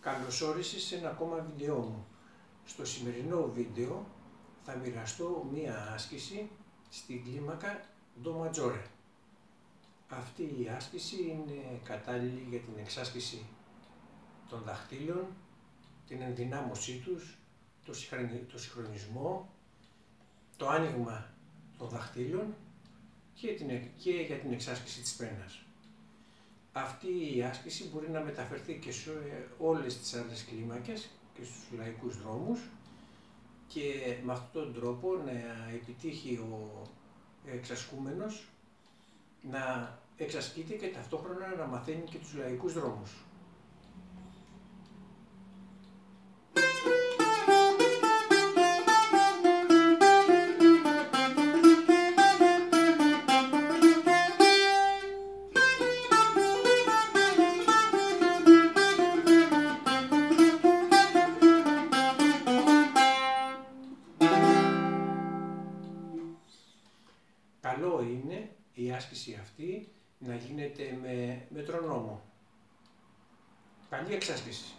Καλώς όρισες σε ένα ακόμα βίντεό μου. Στο σημερινό βίντεο θα μοιραστώ μία άσκηση στην κλίμακα Do Maggiore. Αυτή η άσκηση είναι κατάλληλη για την εξάσκηση των δαχτύλων, την ενδυνάμωσή τους, το συγχρονισμό, το άνοιγμα των δαχτύλων και για την εξάσκηση της πένας. Αυτή η άσκηση μπορεί να μεταφερθεί και σε όλες τις άλλες κλίμακες και στους λαϊκούς δρόμους και με αυτόν τον τρόπο να επιτύχει ο εξασκούμενος να εξασκείται και ταυτόχρονα να μαθαίνει και τους λαϊκούς δρόμους. Καλό είναι η άσκηση αυτή να γίνεται με μετρονόμο. Καλή εξάσκηση!